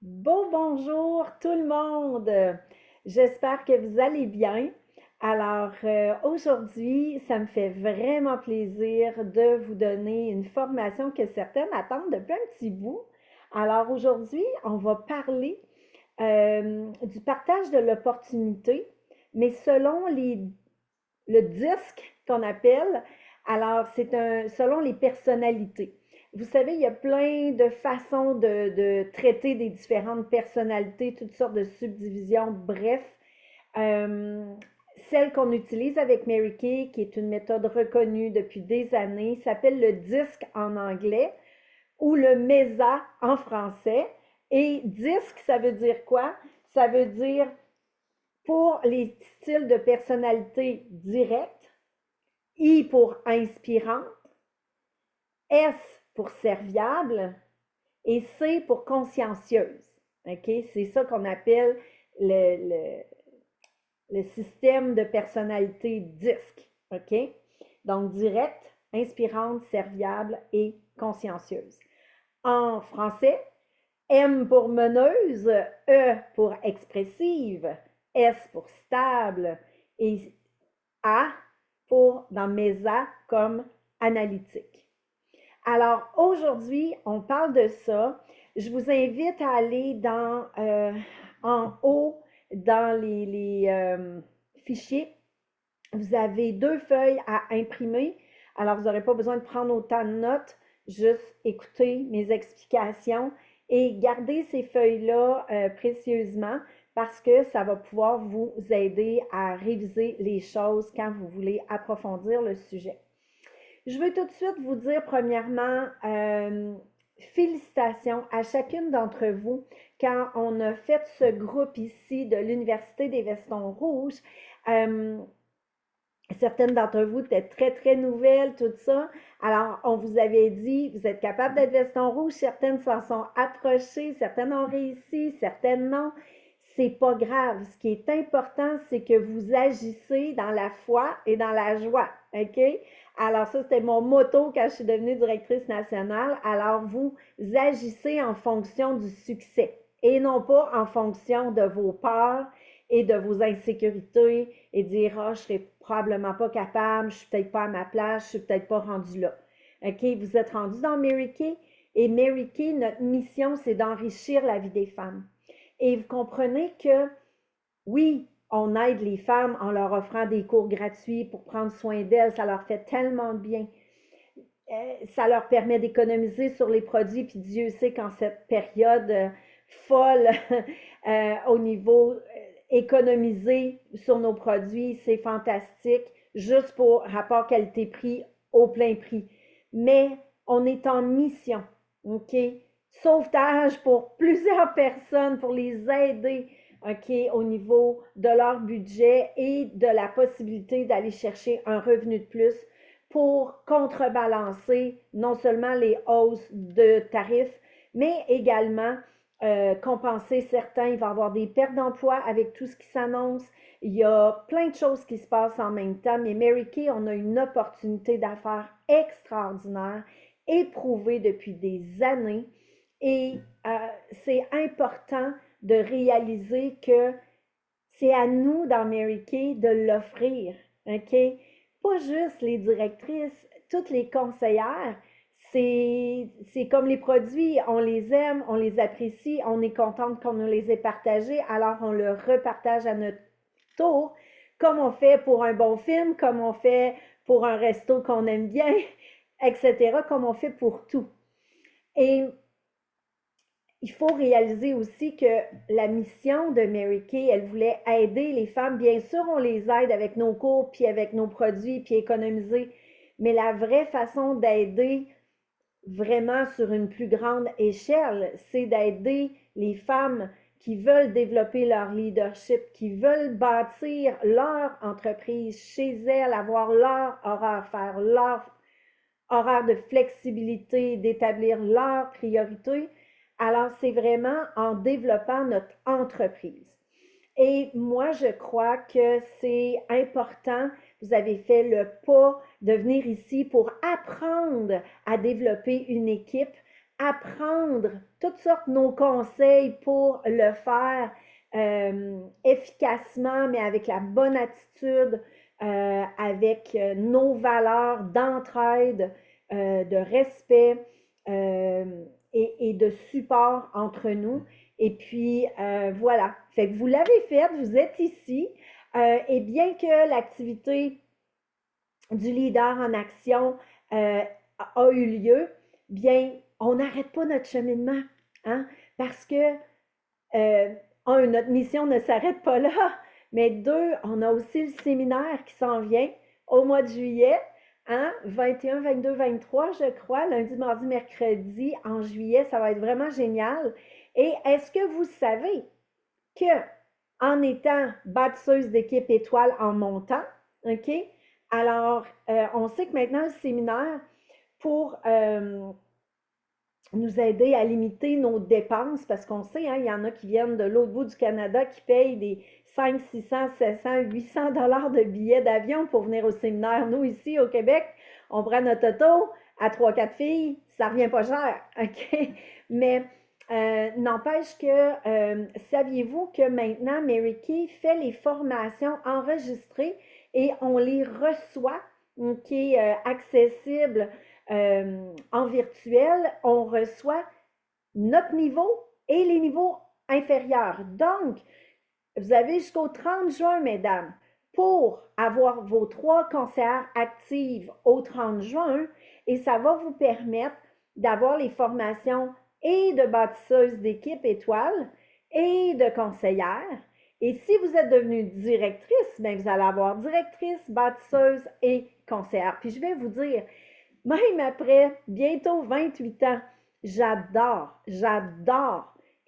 Bonjour tout le monde. J'espère que vous allez bien. Alors, aujourd'hui, ça me fait vraiment plaisir de vous donner une formation que certaines attendent depuis un petit bout. Alors, aujourd'hui, on va parler du partage de l'opportunité, mais selon le disque qu'on appelle. Alors, selon les personnalités. Vous savez, il y a plein de façons de traiter des différentes personnalités, toutes sortes de subdivisions. Bref, euh, celle qu'on utilise avec Mary Kay, qui est une méthode reconnue depuis des années, s'appelle le disque en anglais ou le MESA en français. Et disque, ça veut dire quoi? Ça veut dire pour les styles de personnalité directe, I pour inspirante, S pour serviable et C pour consciencieuse. OK? C'est ça qu'on appelle le, le, le système de personnalité disque. OK? Donc, directe, inspirante, serviable et consciencieuse. En français, M pour meneuse, E pour expressive, S pour stable et A pour dans MESA comme analytique. Alors aujourd'hui, on parle de ça. Je vous invite à aller en haut dans les fichiers. Vous avez deux feuilles à imprimer. Alors, vous n'aurez pas besoin de prendre autant de notes, juste écouter mes explications et garder ces feuilles-là précieusement parce que ça va pouvoir vous aider à réviser les choses quand vous voulez approfondir le sujet. Je veux tout de suite vous dire, premièrement, félicitations à chacune d'entre vous quand on a fait ce groupe ici de l'Université des Vestons Rouges. Euh, Certaines d'entre vous étaient très, très nouvelles, tout ça. Alors, on vous avait dit, vous êtes capable d'être veston rouge. Certaines s'en sont approchées, certaines ont réussi, certaines non. C'est pas grave. Ce qui est important, c'est que vous agissez dans la foi et dans la joie. OK? Alors, ça, c'était mon motto quand je suis devenue directrice nationale. Alors, vous agissez en fonction du succès et non pas en fonction de vos peurs et de vos insécurités et dire ah, je serai probablement pas capable, je suis peut-être pas à ma place, je suis peut-être pas rendu là. OK, vous êtes rendu dans Mary Kay et Mary Kay, notre mission, c'est d'enrichir la vie des femmes. Et vous comprenez que oui, on aide les femmes en leur offrant des cours gratuits pour prendre soin d'elles, ça leur fait tellement de bien. Ça leur permet d'économiser sur les produits, puis Dieu sait qu'en cette période folle au niveau économiser sur nos produits, c'est fantastique, juste pour rapport qualité-prix au plein prix. Mais on est en mission, OK? Sauvetage pour plusieurs personnes, pour les aider, OK, au niveau de leur budget et de la possibilité d'aller chercher un revenu de plus pour contrebalancer non seulement les hausses de tarifs, mais également compenser certains. Il va y avoir des pertes d'emploi avec tout ce qui s'annonce. Il y a plein de choses qui se passent en même temps. Mais Mary Kay, on a une opportunité d'affaires extraordinaire, éprouvée depuis des années. Et c'est important de réaliser que c'est à nous dans Mary Kay de l'offrir. OK? Pas juste les directrices, toutes les conseillères. C'est comme les produits, on les aime, on les apprécie, on est contente qu'on nous les ait partagés, alors on le repartage à notre tour, comme on fait pour un bon film, comme on fait pour un resto qu'on aime bien, etc., comme on fait pour tout. Et il faut réaliser aussi que la mission de Mary Kay, elle voulait aider les femmes. Bien sûr, on les aide avec nos cours, puis avec nos produits, puis économiser. Mais la vraie façon d'aider vraiment sur une plus grande échelle, c'est d'aider les femmes qui veulent développer leur leadership, qui veulent bâtir leur entreprise chez elles, avoir leur horaire, faire leur horaire de flexibilité, d'établir leurs priorités. Alors, c'est vraiment en développant notre entreprise. Et moi, je crois que c'est important. Vous avez fait le pas de venir ici pour apprendre à développer une équipe, apprendre toutes sortes de nos conseils pour le faire efficacement, mais avec la bonne attitude, avec nos valeurs d'entraide, de respect et de support entre nous. Et puis, voilà. Fait que vous l'avez fait, vous êtes ici. Et bien que l'activité du leader en action a eu lieu, bien, on n'arrête pas notre cheminement, hein? Parce que, notre mission ne s'arrête pas là, mais deux, on a aussi le séminaire qui s'en vient au mois de juillet, hein? 21, 22, 23, je crois, lundi, mardi, mercredi, en juillet, ça va être vraiment génial. Et est-ce que vous savez que en étant bâtisseuse d'équipe étoile en montant, OK? Alors, on sait que maintenant, le séminaire, pour nous aider à limiter nos dépenses, parce qu'on sait, hein, il y en a qui viennent de l'autre bout du Canada qui payent des 5, 600, 700, 800 dollars de billets d'avion pour venir au séminaire. Nous, ici, au Québec, on prend notre auto à 3-4 filles, ça revient pas cher, OK? Mais n'empêche que, saviez-vous que maintenant, Mary Kay fait les formations enregistrées et on les reçoit, OK, accessibles en virtuel, on reçoit notre niveau et les niveaux inférieurs. Donc, vous avez jusqu'au 30 juin, mesdames, pour avoir vos 3 conseillères actives au 30 juin et ça va vous permettre d'avoir les formations et de bâtisseuse d'équipe étoile et de conseillère. Et si vous êtes devenue directrice, bien, vous allez avoir directrice, bâtisseuse et conseillère. Puis je vais vous dire, même après bientôt 28 ans, j'adore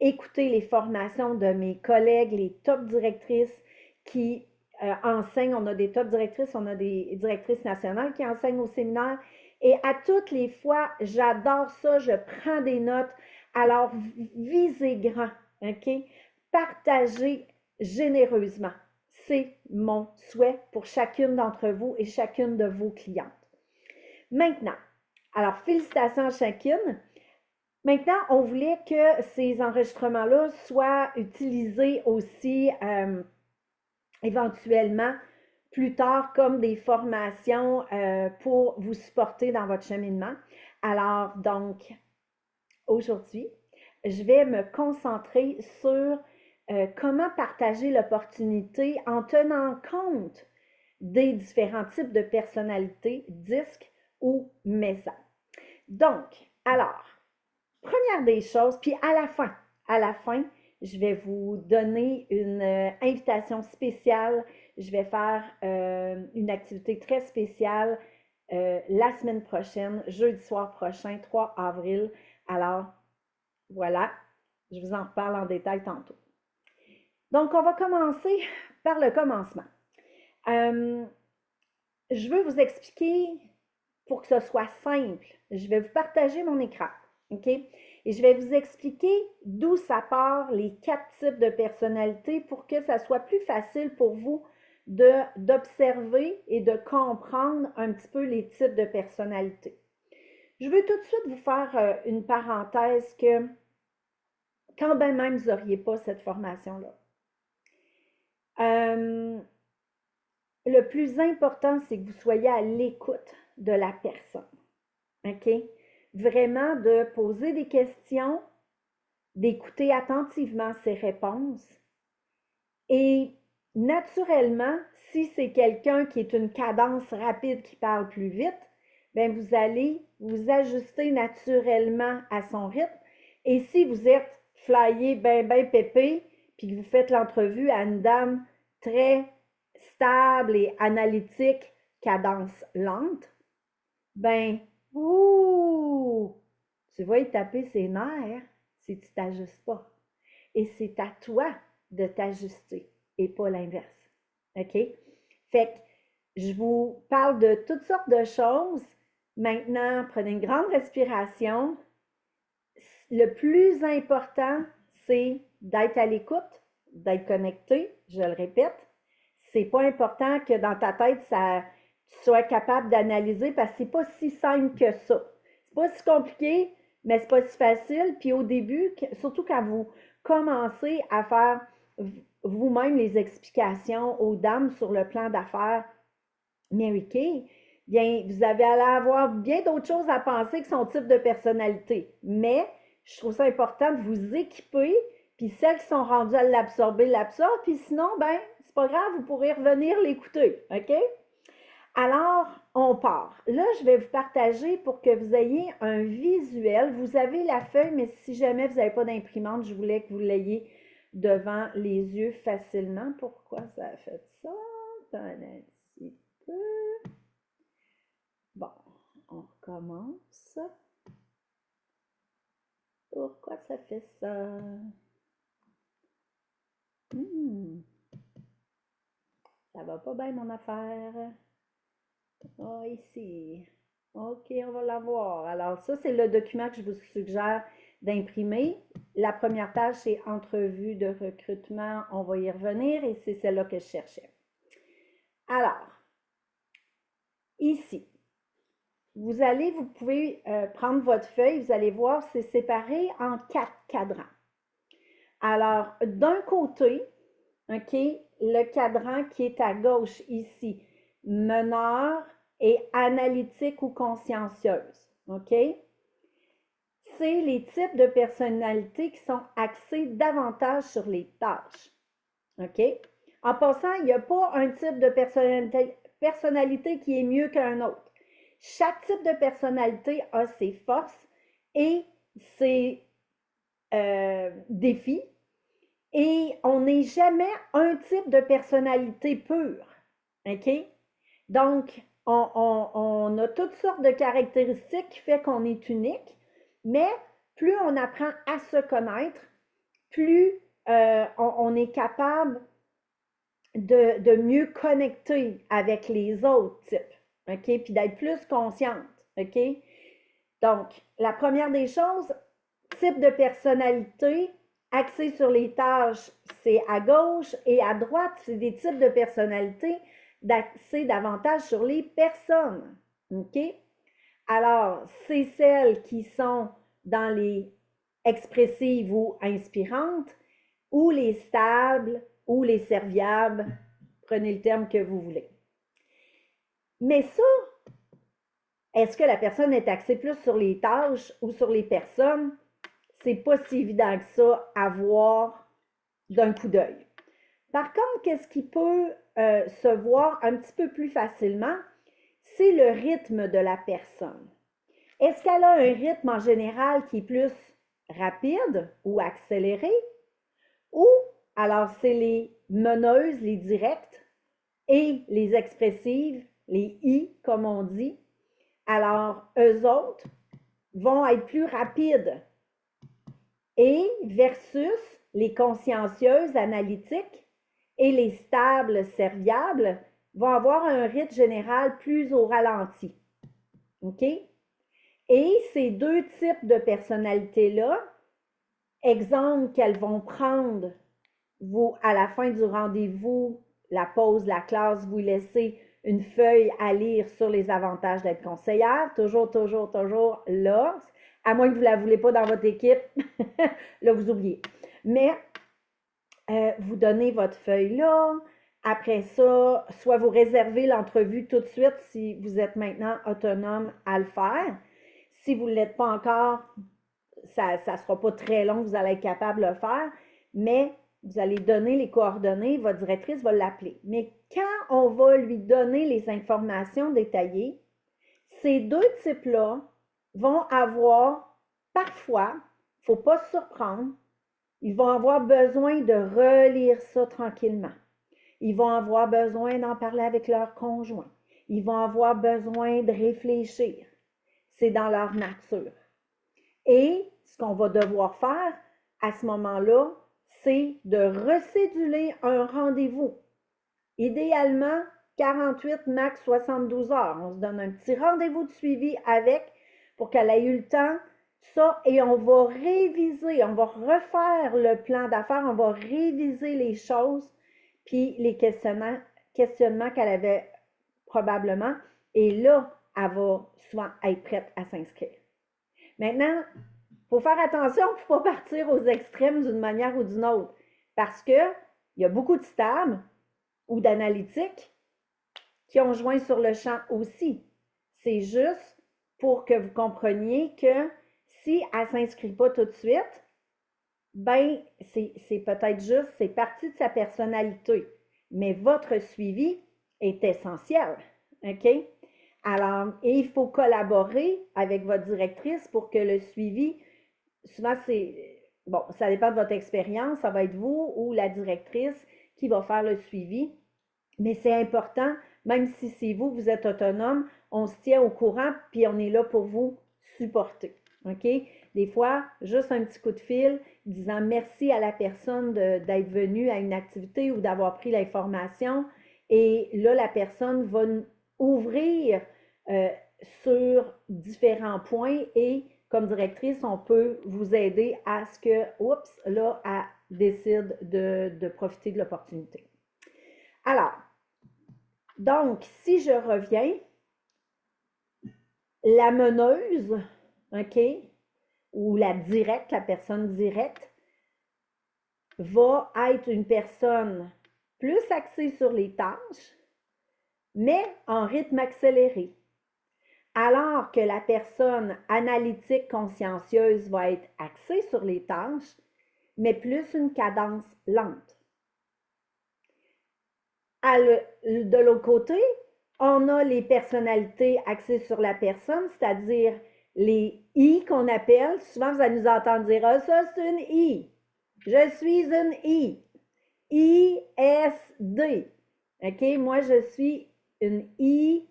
écouter les formations de mes collègues, les top directrices qui enseignent. On a des top directrices, on a des directrices nationales qui enseignent au séminaire. Et à toutes les fois, j'adore ça, je prends des notes. Alors, visez grand, OK? Partagez généreusement. C'est mon souhait pour chacune d'entre vous et chacune de vos clientes. Maintenant, alors félicitations à chacune. Maintenant, on voulait que ces enregistrements-là soient utilisés aussi éventuellement plus tard comme des formations pour vous supporter dans votre cheminement. Alors, donc, aujourd'hui, je vais me concentrer sur comment partager l'opportunité en tenant compte des différents types de personnalités, disques ou maisons. Donc, alors, première des choses, puis à la fin, je vais vous donner une invitation spéciale. Je vais faire une activité très spéciale la semaine prochaine, jeudi soir prochain, 3 avril. Alors, voilà, je vous en reparle en détail tantôt. Donc, on va commencer par le commencement. Je veux vous expliquer pour que ce soit simple. Je vais vous partager mon écran, OK? Et je vais vous expliquer d'où ça part, les 4 types de personnalités pour que ça soit plus facile pour vous d'observer et de comprendre un petit peu les types de personnalités. Je veux tout de suite vous faire une parenthèse que quand bien même vous n'auriez pas cette formation-là, le plus important, c'est que vous soyez à l'écoute de la personne. OK? Vraiment de poser des questions, d'écouter attentivement ses réponses. Et naturellement, si c'est quelqu'un qui est une cadence rapide, qui parle plus vite, bien vous allez vous ajuster naturellement à son rythme. Et si vous êtes flyé ben pépé, puis que vous faites l'entrevue à une dame très stable et analytique, cadence lente, ben, ouh, tu vas y taper ses nerfs si tu t'ajustes pas. Et c'est à toi de t'ajuster et pas l'inverse. OK? Fait que je vous parle de toutes sortes de choses. Maintenant, prenez une grande respiration. Le plus important, c'est d'être à l'écoute, d'être connecté, je le répète. C'est pas important que dans ta tête, tu sois capable d'analyser parce que c'est pas si simple que ça. C'est pas si compliqué mais c'est pas si facile. Puis au début, surtout quand vous commencez à faire vous-même les explications aux dames sur le plan d'affaires Mary Kay, bien, vous allez avoir bien d'autres choses à penser que son type de personnalité. Mais je trouve ça important de vous équiper, puis celles qui sont rendues à l'absorber, l'absorbent, puis sinon, ben, c'est pas grave, vous pourrez revenir l'écouter, OK? Alors, on part. Là, je vais vous partager pour que vous ayez un visuel. Vous avez la feuille, mais si jamais vous n'avez pas d'imprimante, je voulais que vous l'ayez devant les yeux facilement. Pourquoi ça a fait ça? Attends un petit peu. Bon, on recommence. Pourquoi ça fait ça? Ça va pas bien mon affaire. Ah, ici. OK, on va l'avoir. Alors, ça, c'est le document que je vous suggère d'imprimer. La première page, c'est entrevue de recrutement. On va y revenir et c'est celle-là que je cherchais. Alors, ici, vous pouvez prendre votre feuille, vous allez voir, c'est séparé en 4 cadrans. Alors, d'un côté, OK, le cadran qui est à gauche ici, meneur et analytique ou consciencieuse, OK? C'est les types de personnalités qui sont axés davantage sur les tâches, OK? En passant, il n'y a pas un type de personnalité qui est mieux qu'un autre. Chaque type de personnalité a ses forces et ses défis. Et on n'est jamais un type de personnalité pure. OK? Donc, on a toutes sortes de caractéristiques qui font qu'on est unique, mais plus on apprend à se connaître, plus on est capable de mieux connecter avec les autres types. OK? Puis d'être plus consciente. OK? Donc, la première des choses, type de personnalité, axé sur les tâches, c'est à gauche, et à droite, c'est des types de personnalités d'axer davantage sur les personnes. OK? Alors, c'est celles qui sont dans les expressives ou inspirantes, ou les stables, ou les serviables. Prenez le terme que vous voulez. Mais ça, est-ce que la personne est axée plus sur les tâches ou sur les personnes? C'est pas si évident que ça à voir d'un coup d'œil. Par contre, qu'est-ce qui peut se voir un petit peu plus facilement? C'est le rythme de la personne. Est-ce qu'elle a un rythme en général qui est plus rapide ou accéléré? Ou alors c'est les meneuses, les directes et les expressives, les I comme on dit. Alors, eux autres vont être plus rapides. Et versus les consciencieuses analytiques et les stables serviables vont avoir un rythme général plus au ralenti. OK? Et ces deux types de personnalités-là, exemple qu'elles vont prendre, vous, à la fin du rendez-vous, la pause, la classe, vous laissez une feuille à lire sur les avantages d'être conseillère, toujours, toujours, toujours là, à moins que vous ne la voulez pas dans votre équipe, là, vous oubliez. Mais vous donnez votre feuille là, après ça, soit vous réservez l'entrevue tout de suite si vous êtes maintenant autonome à le faire. Si vous ne l'êtes pas encore, ça ne sera pas très long, vous allez être capable de le faire, mais vous allez donner les coordonnées, votre directrice va l'appeler. Mais quand on va lui donner les informations détaillées, ces deux types-là vont avoir, parfois, il ne faut pas se surprendre, ils vont avoir besoin de relire ça tranquillement. Ils vont avoir besoin d'en parler avec leur conjoint. Ils vont avoir besoin de réfléchir. C'est dans leur nature. Et ce qu'on va devoir faire à ce moment-là, c'est de recéduler un rendez-vous. Idéalement, 48, max 72 heures. On se donne un petit rendez-vous de suivi avec pour qu'elle ait eu le temps, ça, et on va réviser, on va refaire le plan d'affaires, on va réviser les choses, puis les questionnements qu'elle avait probablement. Et là, elle va souvent être prête à s'inscrire. Maintenant, faut faire attention pour ne pas partir aux extrêmes d'une manière ou d'une autre. Parce que il y a beaucoup de stables ou d'analytiques qui ont joint sur le champ aussi. C'est juste pour que vous compreniez que si elle ne s'inscrit pas tout de suite, ben, c'est peut-être juste, c'est partie de sa personnalité. Mais votre suivi est essentiel. OK? Alors, et il faut collaborer avec votre directrice pour que le suivi, souvent bon, ça dépend de votre expérience, ça va être vous ou la directrice qui va faire le suivi. Mais c'est important, même si c'est vous, vous êtes autonome, on se tient au courant, puis on est là pour vous supporter. OK? Des fois, juste un petit coup de fil disant merci à la personne d'être venue à une activité ou d'avoir pris l'information. Et là, la personne va ouvrir euh, sur différents points et comme directrice, on peut vous aider à ce que, oups, là, elle décide de profiter de l'opportunité. Alors, donc, si je reviens, la meneuse, OK, ou la directe, la personne directe, va être une personne plus axée sur les tâches, mais en rythme accéléré. Alors que la personne analytique consciencieuse va être axée sur les tâches, mais plus une cadence lente. De l'autre côté, on a les personnalités axées sur la personne, c'est-à-dire les I qu'on appelle. Souvent, vous allez nous entendre dire ah, ça, c'est une I. Je suis une I. ISD. OK? Moi, je suis une ISD.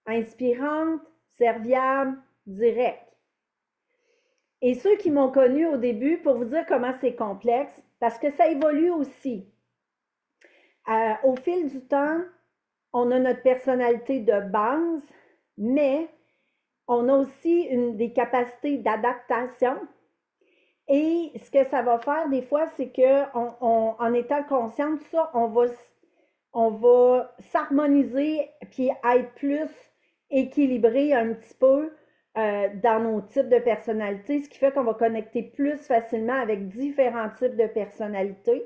Inspirante, serviable, directe. Et ceux qui m'ont connu au début, pour vous dire comment c'est complexe, parce que ça évolue aussi. Au fil du temps, on a notre personnalité de base, mais on a aussi des capacités d'adaptation. Et ce que ça va faire des fois, c'est qu'en étant conscient de ça, on va s'harmoniser puis être plus équilibré un petit peu dans nos types de personnalités, ce qui fait qu'on va connecter plus facilement avec différents types de personnalités.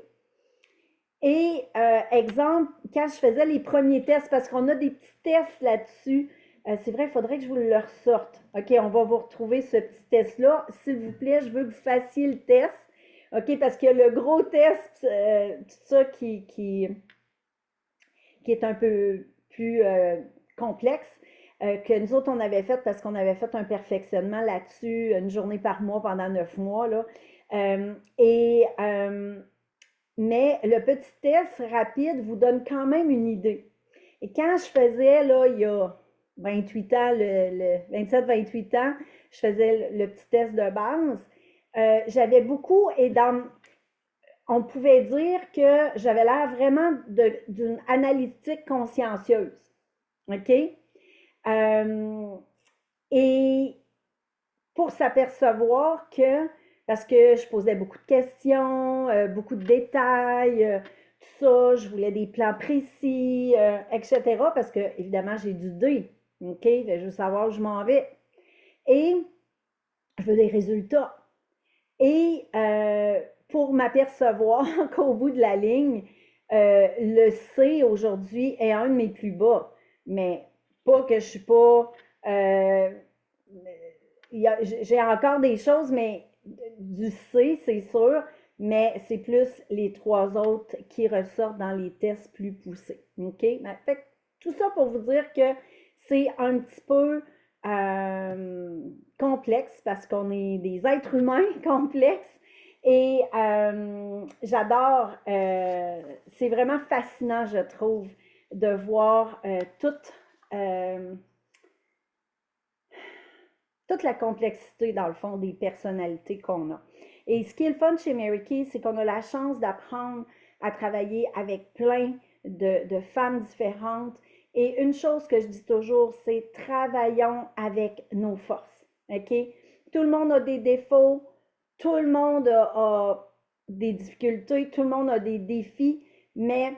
Et exemple, quand je faisais les premiers tests, parce qu'on a des petits tests là-dessus, c'est vrai, il faudrait que je vous le ressorte. OK, on va vous retrouver ce petit test-là. S'il vous plaît, je veux que vous fassiez le test. OK, parce que le gros test, tout ça qui est un peu plus complexe, que nous autres, on avait fait parce qu'on avait fait un perfectionnement là-dessus, une journée par mois pendant 9 mois. Là. Mais le petit test rapide vous donne quand même une idée. Et quand je faisais, là, il y a 28 ans, le 27-28 ans, je faisais le petit test de base, j'avais beaucoup, et on pouvait dire que j'avais l'air vraiment d'une analytique consciencieuse. OK? Et pour s'apercevoir que, parce que je posais beaucoup de questions, beaucoup de détails, tout ça, je voulais des plans précis, etc. Parce que, évidemment, j'ai du D. OK? Je veux savoir où je m'en vais. Et je veux des résultats. Et pour m'apercevoir qu'au bout de la ligne, le C aujourd'hui est un de mes plus bas. Mais pas que je suis pas. J'ai encore des choses, mais du C, c'est sûr, mais c'est plus les 3 autres qui ressortent dans les tests plus poussés. OK? Fait, tout ça pour vous dire que c'est un petit peu complexe parce qu'on est des êtres humains complexes et j'adore, c'est vraiment fascinant, je trouve, de voir toute la complexité, dans le fond, des personnalités qu'on a. Et ce qui est le fun chez Mary Kay, c'est qu'on a la chance d'apprendre à travailler avec plein de femmes différentes. Et une chose que je dis toujours, c'est travaillons avec nos forces. OK? Tout le monde a des défauts, tout le monde a des difficultés, tout le monde a des défis, mais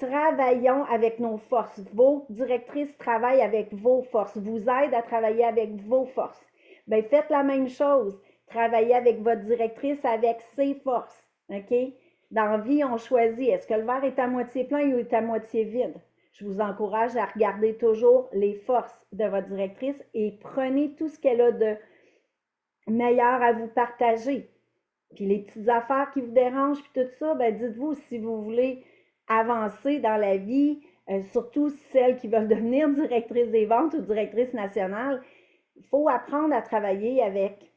Travaillons avec nos forces. Vos directrices travaillent avec vos forces, vous aident à travailler avec vos forces. Bien, faites la même chose. Travaillez avec votre directrice avec ses forces. OK? Dans la vie, on choisit. Est-ce que le verre est à moitié plein ou est à moitié vide? Je vous encourage à regarder toujours les forces de votre directrice et prenez tout ce qu'elle a de meilleur à vous partager. Puis les petites affaires qui vous dérangent, puis tout ça, ben dites-vous si vous voulez avancer dans la vie, surtout celles qui veulent devenir directrice des ventes ou directrice nationale, il faut apprendre à travailler avec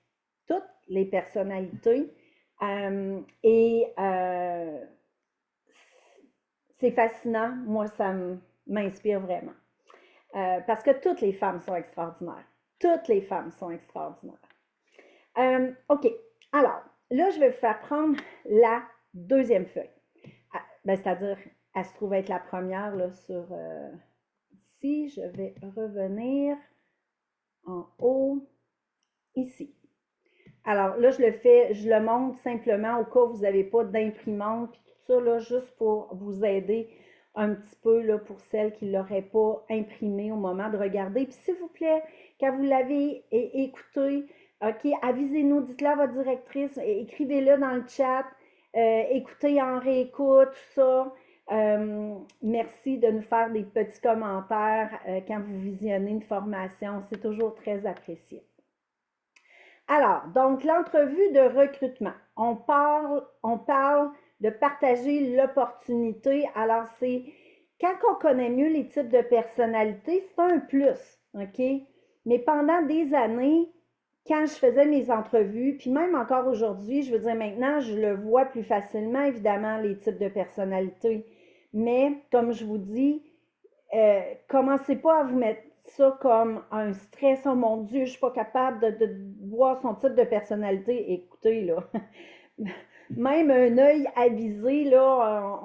toutes les personnalités. Et c'est fascinant. Moi, ça m'inspire vraiment. Parce que toutes les femmes sont extraordinaires. Toutes les femmes sont extraordinaires. OK. Alors, là, je vais vous faire prendre la deuxième feuille. C'est-à-dire, elle se trouve être la première là, sur ici. Je vais revenir en haut, ici. Alors là, je le montre simplement au cas où vous n'avez pas d'imprimante, puis tout ça, là, juste pour vous aider un petit peu, là, pour celles qui ne l'auraient pas imprimé au moment de regarder. Puis s'il vous plaît, quand vous l'avez écouté, OK, avisez-nous, dites-le à votre directrice, écrivez-le dans le chat, écoutez en réécoute, tout ça. Merci de nous faire des petits commentaires quand vous visionnez une formation, c'est toujours très apprécié. Alors, donc l'entrevue de recrutement, on parle de partager l'opportunité. Alors, c'est quand on connaît mieux les types de personnalités, c'est un plus, OK? Mais pendant des années, quand je faisais mes entrevues, puis même encore aujourd'hui, je veux dire maintenant, je le vois plus facilement, évidemment, les types de personnalités. Mais, comme je vous dis, commencez pas à vous mettre ça comme un stress. Oh mon Dieu, je ne suis pas capable de voir son type de personnalité. Écoutez, là, même un œil avisé, là,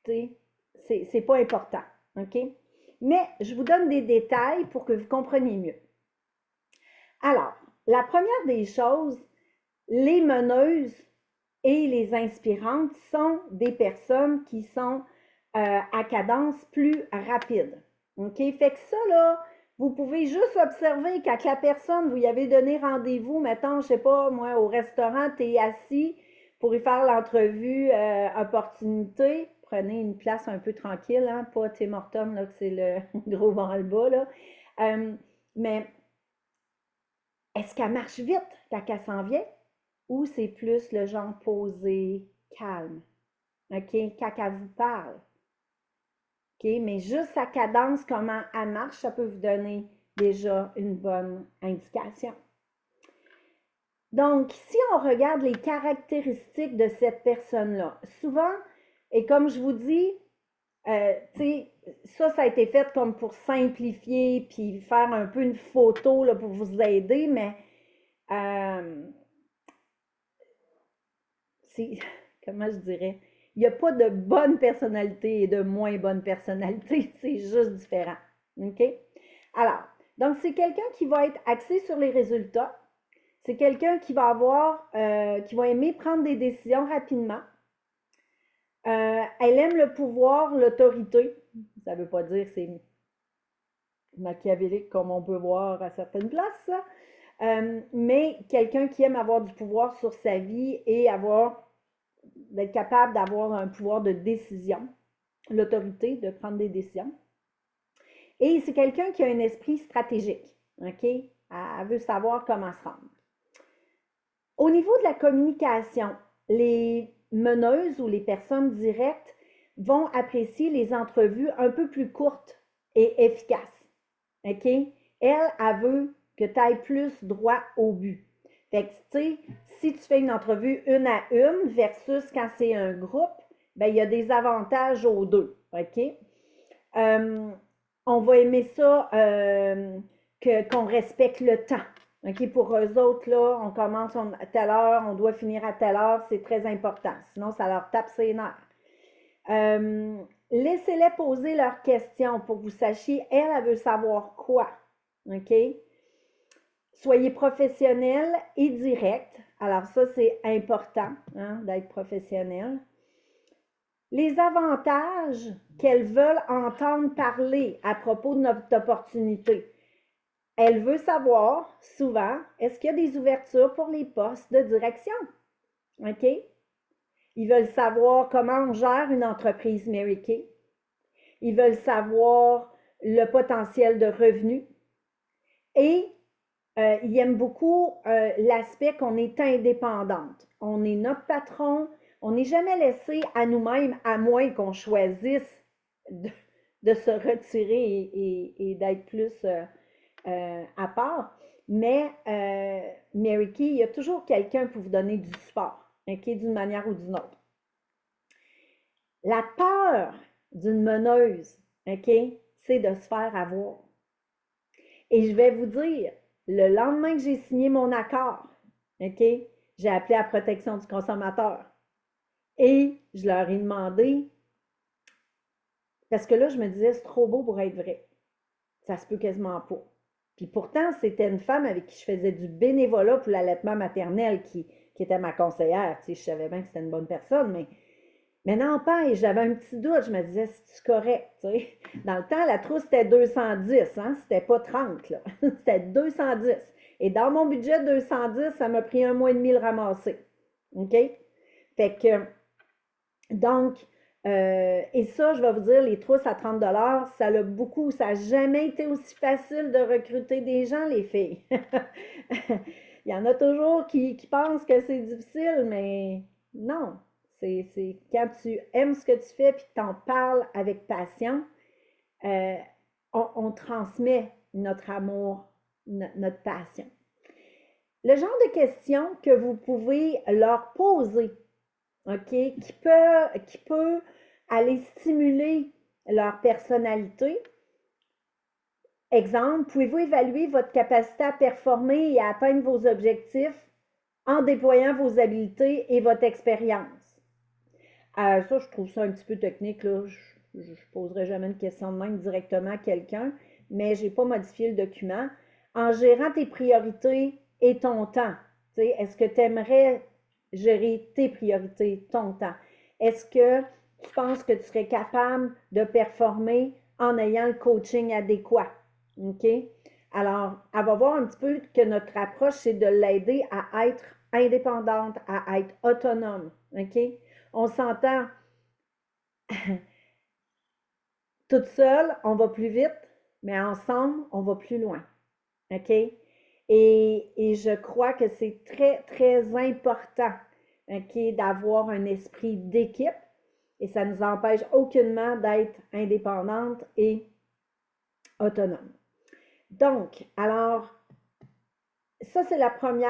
c'est pas important. OK? Mais je vous donne des détails pour que vous compreniez mieux. Alors, la première des choses, les meneuses et les inspirantes sont des personnes qui sont à cadence plus rapide. OK? Fait que ça, là, vous pouvez juste observer quand la personne, vous y avez donné rendez-vous, mettons, je sais pas, moi, au restaurant, tu es assis pour y faire l'entrevue opportunité. Prenez une place un peu tranquille, hein, pas Tim Hortons, là, que c'est le gros branle-bas, là. Mais est-ce qu'elle marche vite quand elle s'en vient? Ou c'est plus le genre posé, calme? OK? Quand elle vous parle. OK? Mais juste sa cadence, comment elle marche, ça peut vous donner déjà une bonne indication. Donc, si on regarde les caractéristiques de cette personne-là, souvent, et comme je vous dis, ça a été fait comme pour simplifier puis faire un peu une photo là, pour vous aider, mais comment je dirais, il n'y a pas de bonne personnalité et de moins bonne personnalité, c'est juste différent. OK? Alors, donc c'est quelqu'un qui va être axé sur les résultats. C'est quelqu'un qui va qui va aimer prendre des décisions rapidement. Elle aime le pouvoir, l'autorité. Ça ne veut pas dire que c'est machiavélique comme on peut voir à certaines places, mais quelqu'un qui aime avoir du pouvoir sur sa vie et d'être capable d'avoir un pouvoir de décision, l'autorité de prendre des décisions. Et c'est quelqu'un qui a un esprit stratégique, OK? Elle veut savoir comment se rendre. Au niveau de la communication, les meneuses ou les personnes directes vont apprécier les entrevues un peu plus courtes et efficaces, OK? Elle veut que tu ailles plus droit au but. Fait que, tu sais, si tu fais une entrevue une à une versus quand c'est un groupe, ben il y a des avantages aux deux, OK? On va aimer ça qu'on respecte le temps. OK? Pour eux autres, là, on commence à telle heure, on doit finir à telle heure, c'est très important. Sinon, ça leur tape ses nerfs. Laissez-les poser leurs questions pour que vous sachiez, elle veut savoir quoi. OK? Soyez professionnel et direct. Alors ça, c'est important, hein, d'être professionnel. les avantages qu'elles veulent entendre parler à propos de notre opportunité. Elle veut savoir, souvent, est-ce qu'il y a des ouvertures pour les postes de direction? OK? Ils veulent savoir comment on gère une entreprise Mary Kay. Ils veulent savoir le potentiel de revenus. Et ils aiment beaucoup l'aspect qu'on est indépendante. On est notre patron. On n'est jamais laissé à nous-mêmes, à moins qu'on choisisse de se retirer et d'être plus à part. Mais Mary Kay, il y a toujours quelqu'un pour vous donner du support, OK, d'une manière ou d'une autre. La peur d'une meneuse, OK, c'est de se faire avoir. Et je vais vous dire, le lendemain que j'ai signé mon accord, OK, j'ai appelé à la protection du consommateur. Et je leur ai demandé, parce que là, je me disais, c'est trop beau pour être vrai. Ça se peut quasiment pas. Puis pourtant, c'était une femme avec qui je faisais du bénévolat pour l'allaitement maternel qui était ma conseillère. Tu sais, je savais bien que c'était une bonne personne, mais n'empêche, j'avais un petit doute. Je me disais, c'est correct, tu sais. Dans le temps, la trousse, c'était 210, hein? C'était pas 30, là. C'était 210. Et dans mon budget 210, ça m'a pris 1 mois et demi le ramasser. OK? Fait que, donc, et ça, je vais vous dire, les trousses à 30 ça l'a beaucoup. Ça n'a jamais été aussi facile de recruter des gens, les filles. Il y en a toujours qui pensent que c'est difficile, mais non. C'est quand tu aimes ce que tu fais et que tu en parles avec passion, on transmet notre amour, notre passion. Le genre de questions que vous pouvez leur poser, OK, qui peut aller stimuler leur personnalité. Exemple, pouvez-vous évaluer votre capacité à performer et à atteindre vos objectifs en déployant vos habiletés et votre expérience? Ça, je trouve ça un petit peu technique, là. Je ne poserai jamais une question de même directement à quelqu'un, mais je n'ai pas modifié le document. En gérant tes priorités et ton temps, est-ce que tu aimerais gérer tes priorités, ton temps? Est-ce que tu penses que tu serais capable de performer en ayant le coaching adéquat? OK? Alors, elle va voir un petit peu que notre approche, c'est de l'aider à être indépendante, à être autonome. OK? On s'entend, toute seule, on va plus vite, mais ensemble, on va plus loin. OK? Et je crois que c'est très, très important, OK, d'avoir un esprit d'équipe et ça ne nous empêche aucunement d'être indépendante et autonome. Donc, alors, ça, c'est la premier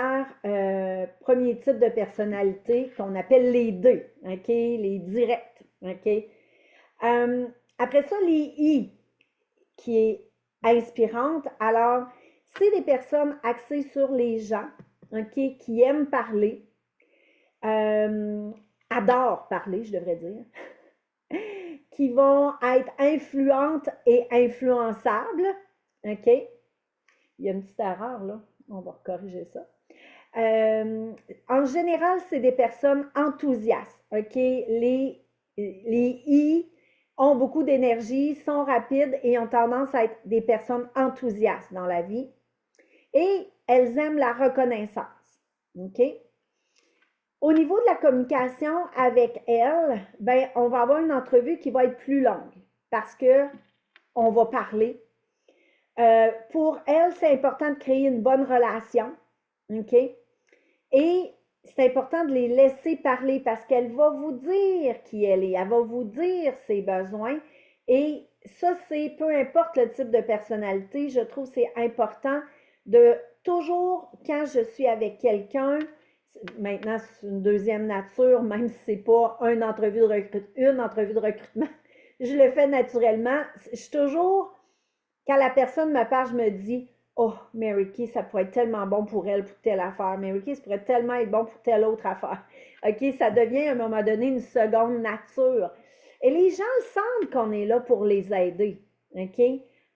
type de personnalité qu'on appelle les deux, OK? Les directs, OK? Après ça, les I, qui est inspirante. Alors, c'est des personnes axées sur les gens, OK? Qui aiment parler, adorent parler, je devrais dire, qui vont être influentes et influençables, OK? Il y a une petite erreur, là. On va corriger ça. En général, c'est des personnes enthousiastes, OK? Les I ont beaucoup d'énergie, sont rapides et ont tendance à être des personnes enthousiastes dans la vie. Et elles aiment la reconnaissance, OK? Au niveau de la communication avec elles, ben, on va avoir une entrevue qui va être plus longue parce que on va parler. Pour elles, c'est important de créer une bonne relation, OK? Et c'est important de les laisser parler parce qu'elle va vous dire qui elle est, elle va vous dire ses besoins. Et ça, c'est peu importe le type de personnalité, je trouve que c'est important de toujours, quand je suis avec quelqu'un, maintenant c'est une deuxième nature, même si ce n'est pas une entrevue de recrutement, je le fais naturellement. Je suis toujours, quand la personne me parle, je me dis, oh, Mary Kay, ça pourrait être tellement bon pour elle, pour telle affaire. Mary Kay, ça pourrait tellement être bon pour telle autre affaire. OK, ça devient à un moment donné une seconde nature. Et les gens sentent qu'on est là pour les aider. OK?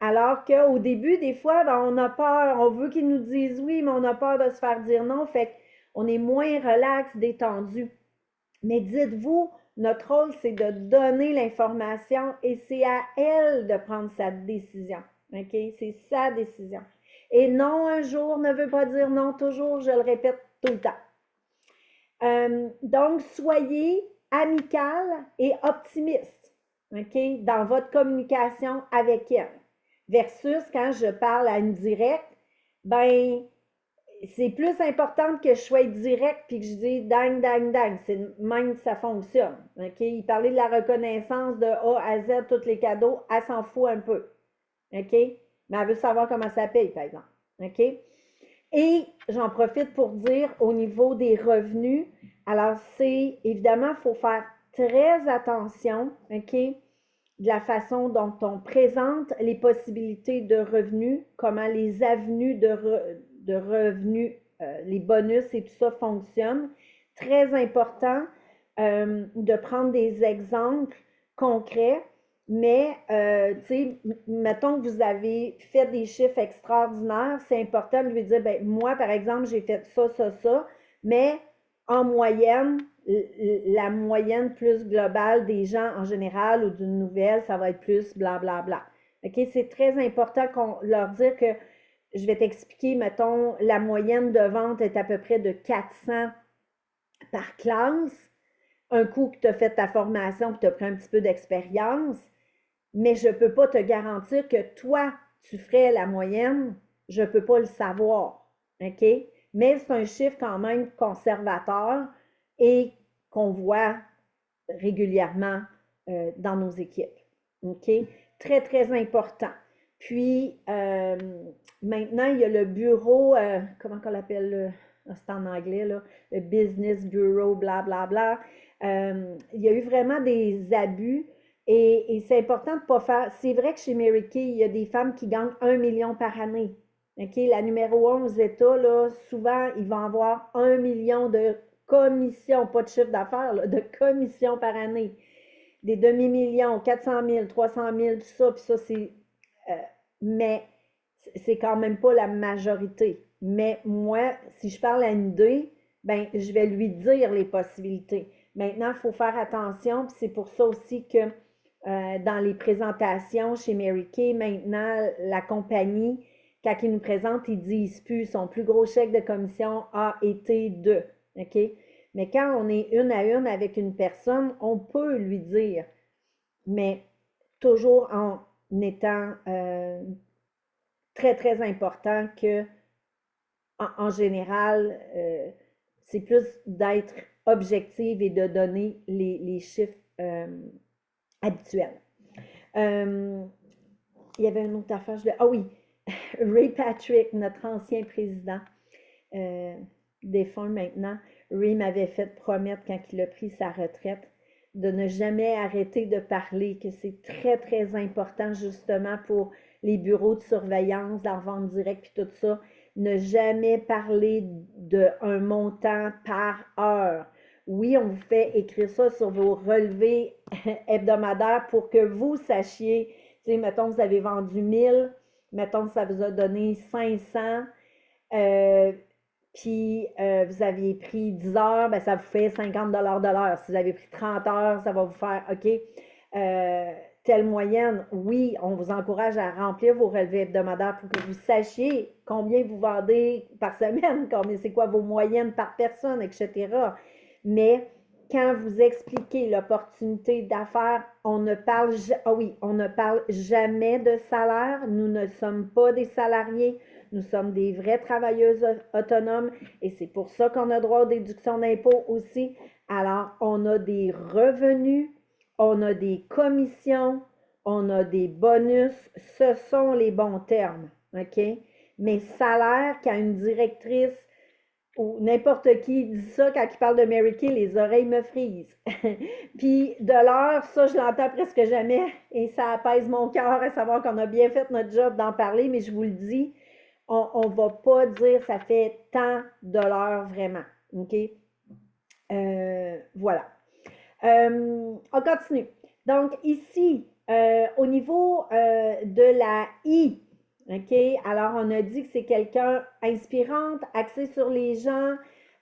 Alors qu'au début, des fois, ben, on a peur, on veut qu'ils nous disent oui, mais on a peur de se faire dire non. Fait qu'on est moins relax, détendu. Mais dites-vous, Notre rôle, c'est de donner l'information et c'est à elle de prendre sa décision. OK? C'est sa décision. Et non, un jour ne veut pas dire non toujours, je le répète tout le temps. Donc, soyez amical et optimiste, OK, dans votre communication avec elle. Versus quand je parle à une directe, ben, c'est plus important que je sois direct puis que je dise dang, dang, dang. C'est même que ça fonctionne. OK? Il parlait de la reconnaissance de A à Z, tous les cadeaux, elle s'en fout un peu. OK? Mais elle veut savoir comment ça paye, par exemple. OK? Et j'en profite pour dire au niveau des revenus, alors c'est évidemment, il faut faire très attention, OK, de la façon dont on présente les possibilités de revenus, comment les avenues de revenus, les bonus et tout ça fonctionnent. Très important de prendre des exemples concrets, mais, tu sais, mettons que vous avez fait des chiffres extraordinaires, c'est important de lui dire, ben moi, par exemple, j'ai fait ça, ça, ça, mais en moyenne, la moyenne plus globale des gens en général ou d'une nouvelle, ça va être plus blablabla. Bla, bla. OK? C'est très important qu'on leur dise que je vais t'expliquer, mettons, la moyenne de vente est à peu près de 400 par classe. Un coup que tu as fait ta formation et tu as pris un petit peu d'expérience, mais je ne peux pas te garantir que toi, tu ferais la moyenne. Je ne peux pas le savoir. OK? Mais c'est un chiffre quand même conservateur et qu'on voit régulièrement dans nos équipes. OK? Très, très important. Puis, maintenant, il y a le bureau, comment on l'appelle? C'est en anglais, là, le Business Bureau, blablabla. Il y a eu vraiment des abus et c'est important de ne pas faire. C'est vrai que chez Mary Kay, il y a des femmes qui gagnent 1 million par année. OK? La numéro 1 aux États, là, souvent, ils vont avoir 1 million de commissions, pas de chiffre d'affaires, là, de commissions par année. Des demi-millions, 400 000, 300 000, tout ça, puis ça, c'est. euh, mais c'est quand même pas la majorité. Mais moi, si je parle à une idée, ben, je vais lui dire les possibilités. Maintenant, il faut faire attention, puis c'est pour ça aussi que dans les présentations chez Mary Kay, maintenant, la compagnie, quand ils nous présentent, ils disent plus, son plus gros chèque de commission a été de. OK? Mais quand on est une à une avec une personne, on peut lui dire, mais toujours en étant très, très important que, en général, c'est plus d'être objective et de donner les chiffres habituels. Il y avait une autre affaire. Ah oui, Ray Patrick, notre ancien président, défunt maintenant, Ray m'avait fait promettre quand il a pris sa retraite de ne jamais arrêter de parler, que c'est très, très important justement pour les bureaux de surveillance, la vente directe et tout ça, ne jamais parler d'un montant par heure. Oui, on vous fait écrire ça sur vos relevés hebdomadaires pour que vous sachiez, tu sais, mettons, vous avez vendu 1000, mettons, ça vous a donné 500, puis vous aviez pris 10 heures, ben, ça vous fait 50 de l'heure. Si vous avez pris 30 heures, ça va vous faire, OK, telle moyenne. Oui, on vous encourage à remplir vos relevés hebdomadaires pour que vous sachiez combien vous vendez par semaine, combien c'est quoi vos moyennes par personne, etc. Mais quand vous expliquez l'opportunité d'affaires, on ne parle, on ne parle jamais de salaire. Nous ne sommes pas des salariés. Nous sommes des vraies travailleuses autonomes et c'est pour ça qu'on a droit aux déductions d'impôts aussi. Alors, on a des revenus, on a des commissions, on a des bonus. Ce sont les bons termes, OK? Mais salaire, quand une directrice ou n'importe qui dit ça, quand il parle de Mary Kay, les oreilles me frisent. Puis de l'heure, ça, je l'entends presque jamais et ça apaise mon cœur à savoir qu'on a bien fait notre job d'en parler, mais je vous le dis, on ne va pas dire ça fait tant de l'heure vraiment. OK? Voilà. On continue. Donc, ici, au niveau de la I, OK? Alors, on a dit que c'est quelqu'un inspirante, axé sur les gens,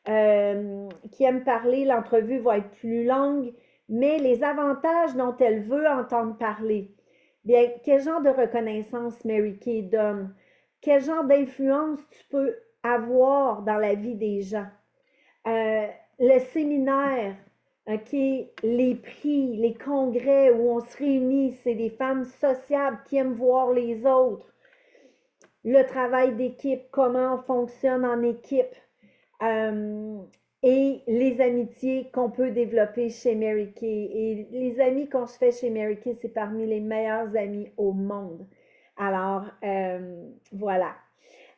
qui aime parler. L'entrevue va être plus longue, mais les avantages dont elle veut entendre parler. Bien, quel genre de reconnaissance Mary Kay donne? Quel genre d'influence tu peux avoir dans la vie des gens? Le séminaire, OK, les prix, les congrès où on se réunit, c'est des femmes sociables qui aiment voir les autres. Le travail d'équipe, comment on fonctionne en équipe. Euh, et les amitiés qu'on peut développer chez Mary Kay. Et les amis qu'on se fait chez Mary Kay, c'est parmi les meilleurs amis au monde. Alors, voilà.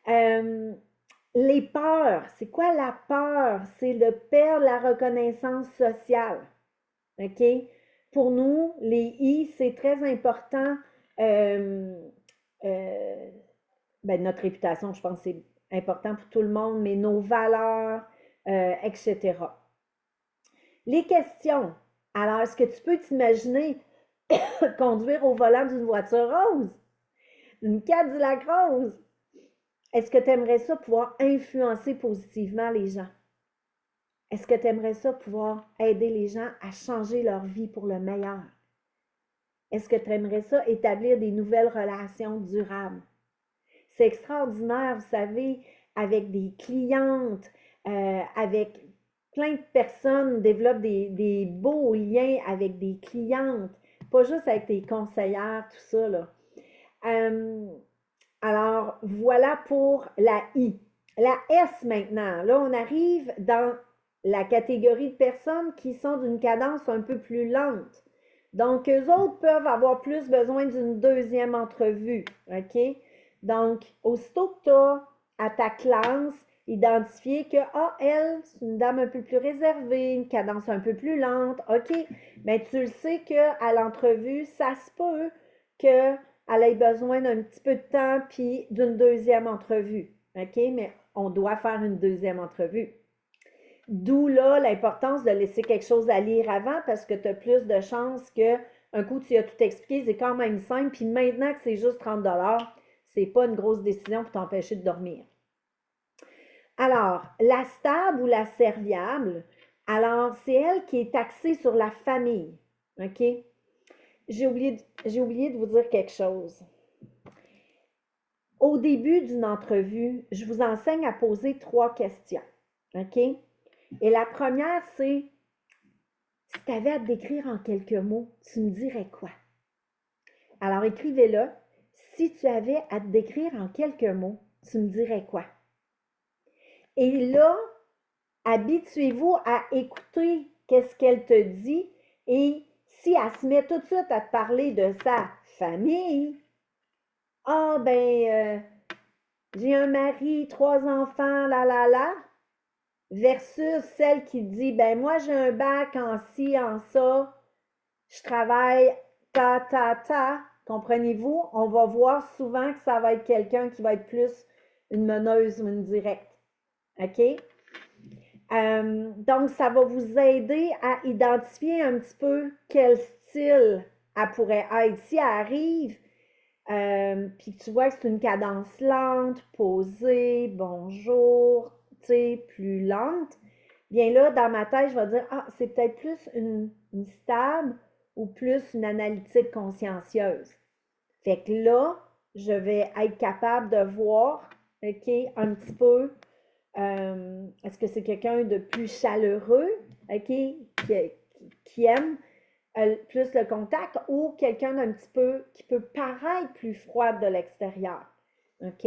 Euh, les peurs, c'est quoi la peur? C'est de perdre la reconnaissance sociale. OK? Pour nous, les I, c'est très important. Euh, euh, ben, notre réputation, je pense que c'est important pour tout le monde, mais nos valeurs, etc. Les questions. Alors, est-ce que tu peux t'imaginer conduire au volant d'une voiture rose? Une Cadillac rose? Est-ce que tu aimerais ça pouvoir influencer positivement les gens? Est-ce que tu aimerais ça pouvoir aider les gens à changer leur vie pour le meilleur? Est-ce que tu aimerais ça établir des nouvelles relations durables? C'est extraordinaire, vous savez, avec des clientes, avec plein de personnes, développent des beaux liens avec des clientes, pas juste avec tes conseillères, tout ça, là. Euh, alors, voilà pour la I. La S maintenant, là, on arrive dans la catégorie de personnes qui sont d'une cadence un peu plus lente. Donc, eux autres peuvent avoir plus besoin d'une deuxième entrevue, OK? Donc, aussitôt que tu as à ta classe identifié que, ah, elle, c'est une dame un peu plus réservée, une cadence un peu plus lente, OK, mais tu le sais qu'à l'entrevue, ça se peut qu'elle ait besoin d'un petit peu de temps puis d'une deuxième entrevue, OK, mais on doit faire une deuxième entrevue. D'où là l'importance de laisser quelque chose à lire avant parce que tu as plus de chances que un coup tu as tout expliqué, c'est quand même simple, puis maintenant que c'est juste 30 c'est pas une grosse décision pour t'empêcher de dormir. Alors, la stable ou la serviable, alors c'est elle qui est axée sur la famille. OK? J'ai oublié de vous dire quelque chose. Au début d'une entrevue, je vous enseigne à poser 3 questions. OK? Et la première, c'est si tu avais à te décrire en quelques mots, tu me dirais quoi? Alors écrivez-le. Si tu avais à te décrire en quelques mots, tu me dirais quoi? Et là, habituez-vous à écouter qu'est-ce qu'elle te dit et si elle se met tout de suite à te parler de sa famille, ah ben, j'ai un mari, 3 enfants, là, versus celle qui dit, ben moi j'ai un bac en ci, en ça, je travaille ta. Comprenez-vous? On va voir souvent que ça va être quelqu'un qui va être plus une meneuse ou une directe. OK? Donc, ça va vous aider à identifier un petit peu quel style elle pourrait être. Si elle arrive, puis tu vois que c'est une cadence lente, posée, bonjour, tu sais, plus lente, bien là, dans ma tête, je vais dire, ah, c'est peut-être plus une stable ou plus une analytique consciencieuse. Fait que là, je vais être capable de voir, OK, un petit peu, est-ce que c'est quelqu'un de plus chaleureux, OK, qui aime plus le contact ou quelqu'un d'un petit peu qui peut paraître plus froid de l'extérieur. OK?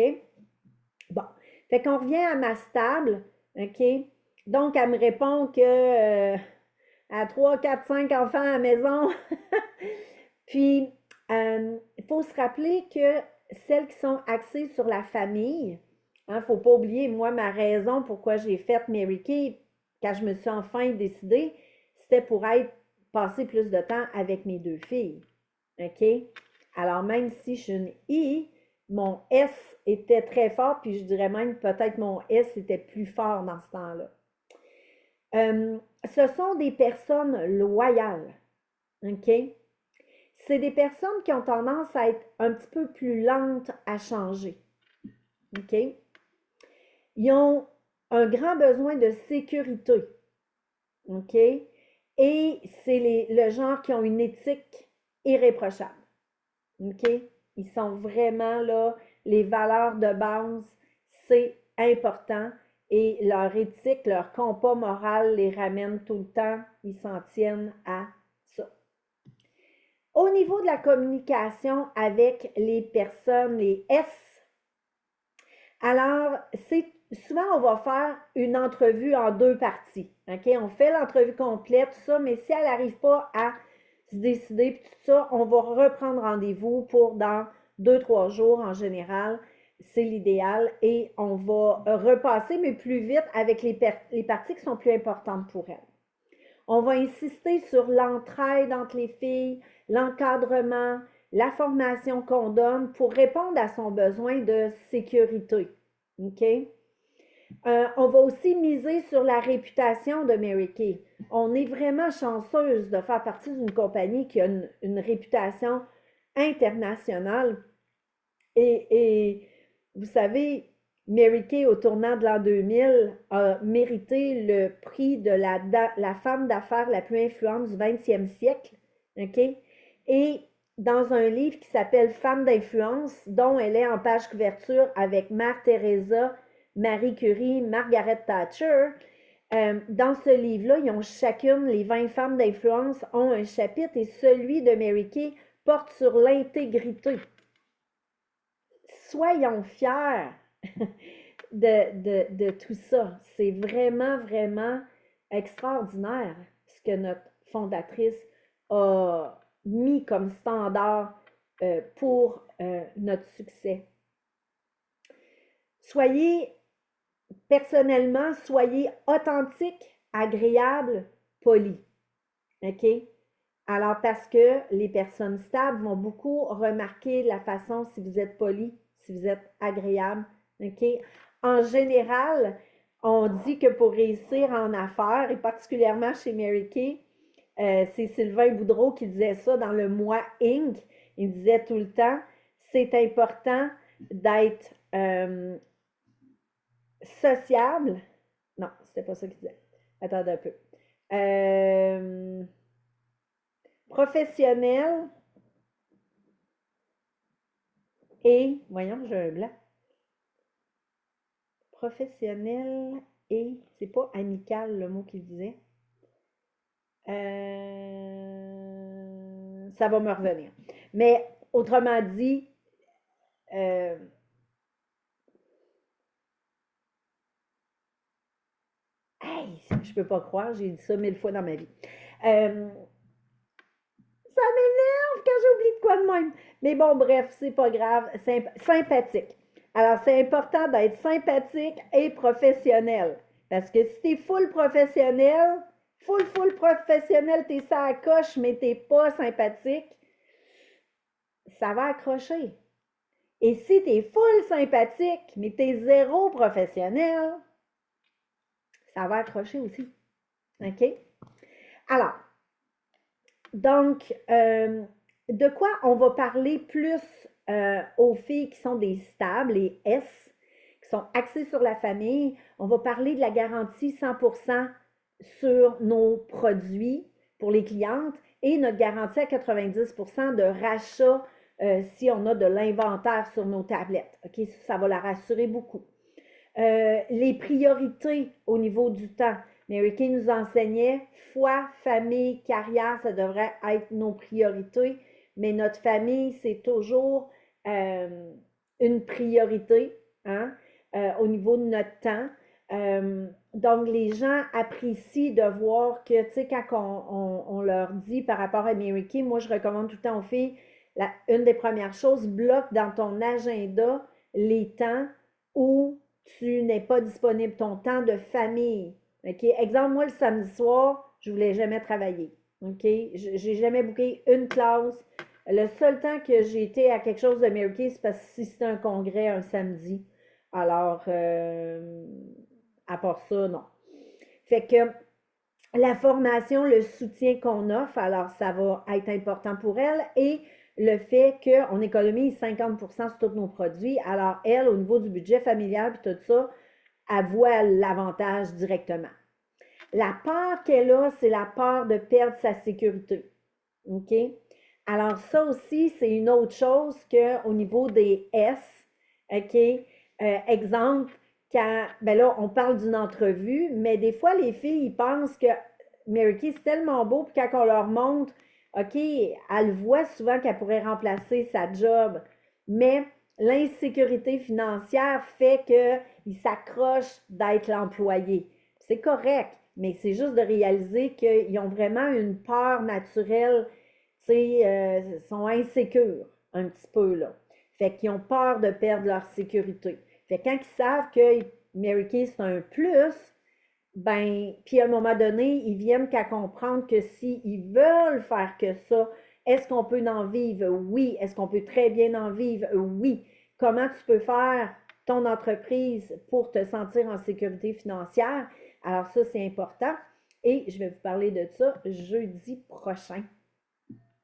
Bon. Fait qu'on revient à ma stable. OK? Donc, elle me répond que à 3, 4, 5 enfants à la maison. Puis, il faut se rappeler que celles qui sont axées sur la famille, il ne faut pas oublier, moi, ma raison pourquoi j'ai fait Mary Kay, quand je me suis enfin décidée, c'était pour être passer plus de temps avec mes 2 filles. OK? Alors, même si je suis une I, mon S était très fort, puis je dirais même peut-être mon S était plus fort dans ce temps-là. Ce sont des personnes loyales. OK? C'est des personnes qui ont tendance à être un petit peu plus lentes à changer. OK? Ils ont un grand besoin de sécurité. OK? Et c'est le genre qui ont une éthique irréprochable. OK? Ils sont vraiment là, les valeurs de base, c'est important. Et leur éthique, leur compas moral les ramène tout le temps. Ils s'en tiennent à ça. Au niveau de la communication avec les personnes, les S, alors, souvent, on va faire une entrevue en deux parties. OK? On fait l'entrevue complète, tout ça, mais si elle n'arrive pas à se décider, puis tout ça, on va reprendre rendez-vous pour dans 2, 3 jours en général. C'est l'idéal. Et on va repasser, mais plus vite avec les parties qui sont plus importantes pour elle. On va insister sur l'entraide entre les filles, l'encadrement, la formation qu'on donne pour répondre à son besoin de sécurité. OK? On va aussi miser sur la réputation de Mary Kay. On est vraiment chanceuse de faire partie d'une compagnie qui a une réputation internationale. Et vous savez, Mary Kay, au tournant de l'an 2000, a mérité le prix de la femme d'affaires la plus influente du 20e siècle. OK? Et dans un livre qui s'appelle Femmes d'influence, dont elle est en page couverture avec Mère Teresa, Marie Curie, Margaret Thatcher, dans ce livre-là, ils ont chacune, les 20 femmes d'influence ont un chapitre et celui de Mary Kay porte sur l'intégrité. Soyons fiers de tout ça. C'est vraiment, vraiment extraordinaire ce que notre fondatrice a mis comme standard pour notre succès. Personnellement, soyez authentique, agréable, poli. OK? Alors, parce que les personnes stables vont beaucoup remarquer la façon si vous êtes poli, si vous êtes agréable. OK? En général, on dit que pour réussir en affaires, et particulièrement chez Mary Kay, c'est Sylvain Boudreau qui disait ça dans le mois Inc. Il disait tout le temps, c'est important d'être sociable. Non, c'était pas ça qu'il disait. Attendez un peu. Professionnel et, voyons, j'ai un blanc. Professionnel et, c'est pas amical le mot qu'il disait. Ça va me revenir. Mais autrement dit, hey, je peux pas croire, j'ai dit ça 1000 fois dans ma vie. Ça m'énerve quand j'oublie de quoi de même. Mais bon, bref, c'est pas grave. Sympathique. Alors, c'est important d'être sympathique et professionnel. Parce que si t'es full professionnel, full professionnel, t'es ça à coche, mais t'es pas sympathique, ça va accrocher. Et si t'es full sympathique, mais t'es zéro professionnel, ça va accrocher aussi. OK? Alors, donc, de quoi on va parler plus aux filles qui sont des stables, les S, qui sont axées sur la famille. On va parler de la garantie 100% sur nos produits pour les clientes et notre garantie à 90% de rachat si on a de l'inventaire sur nos tablettes. OK, ça va la rassurer beaucoup. Les priorités au niveau du temps. Mary Kay nous enseignait foi, famille, carrière, ça devrait être nos priorités, mais notre famille, c'est toujours une priorité hein, au niveau de notre temps. Donc, les gens apprécient de voir que, tu sais, quand on leur dit par rapport à Mary Kay, moi, je recommande tout le temps aux filles, une des premières choses, bloque dans ton agenda les temps où tu n'es pas disponible, ton temps de famille. OK? Exemple, moi, le samedi soir, je ne voulais jamais travailler. OK? J'ai jamais booké une classe. Le seul temps que j'ai été à quelque chose de Mary Kay, c'est parce que si c'était un congrès un samedi. Alors, à part ça, non. Fait que la formation, le soutien qu'on offre, alors ça va être important pour elle et le fait qu'on économise 50% sur tous nos produits. Alors, elle, au niveau du budget familial et tout ça, elle voit l'avantage directement. La peur qu'elle a, c'est la peur de perdre sa sécurité. OK? Alors, ça aussi, c'est une autre chose qu'au niveau des S. OK? Exemple, quand, ben là, on parle d'une entrevue, mais des fois, les filles, ils pensent que Mary Kay, c'est tellement beau, puis quand on leur montre, OK, elle voit souvent qu'elle pourrait remplacer sa job, mais l'insécurité financière fait qu'ils s'accrochent d'être l'employé. C'est correct, mais c'est juste de réaliser qu'ils ont vraiment une peur naturelle, tu sais, sont insécures un petit peu, là. Fait qu'ils ont peur de perdre leur sécurité. Fait que quand ils savent que Mary Kay, c'est un plus, ben, puis à un moment donné, ils viennent qu'à comprendre que s'ils veulent faire que ça, est-ce qu'on peut en vivre? Oui. Est-ce qu'on peut très bien en vivre? Oui. Comment tu peux faire ton entreprise pour te sentir en sécurité financière? Alors ça, c'est important. Et je vais vous parler de ça jeudi prochain.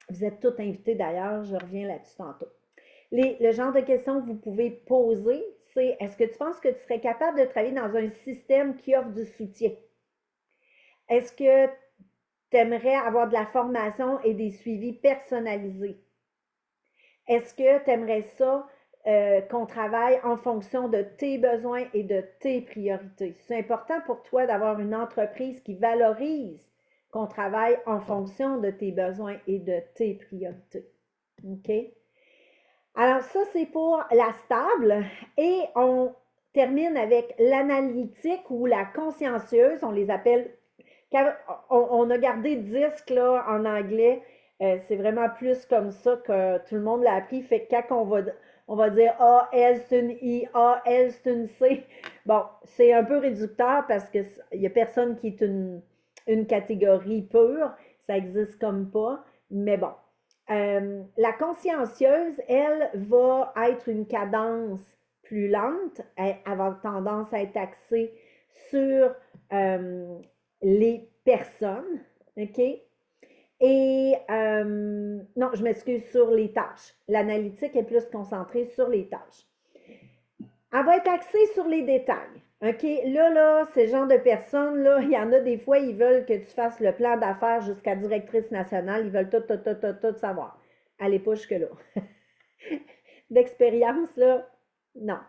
Vous êtes tous invités d'ailleurs, je reviens là-dessus tantôt. Le genre de questions que vous pouvez poser, c'est est-ce que tu penses que tu serais capable de travailler dans un système qui offre du soutien? Est-ce que tu aimerais avoir de la formation et des suivis personnalisés? Est-ce que tu aimerais ça qu'on travaille en fonction de tes besoins et de tes priorités? C'est important pour toi d'avoir une entreprise qui valorise qu'on travaille en fonction de tes besoins et de tes priorités. OK? Alors ça, c'est pour la stable. Et on termine avec l'analytique ou la consciencieuse. On les appelle, on a gardé disque là, en anglais. C'est vraiment plus comme ça que tout le monde l'a appris. Fait que quand on va dire A, L, c'est une I, A, L, c'est une C. Bon, c'est un peu réducteur parce qu'il n'y a personne qui est une catégorie pure. Ça existe comme pas. Mais bon, la consciencieuse, elle, va être une cadence plus lente, elle va avoir tendance à être axée sur les personnes, OK? Et, non, je m'excuse, sur les tâches. L'analytique est plus concentrée sur les tâches. Elle va être axée sur les détails. OK? Là, ce genre de personnes-là, il y en a des fois, ils veulent que tu fasses le plan d'affaires jusqu'à directrice nationale. Ils veulent tout savoir. Allez pas jusque-là. D'expérience, là, non.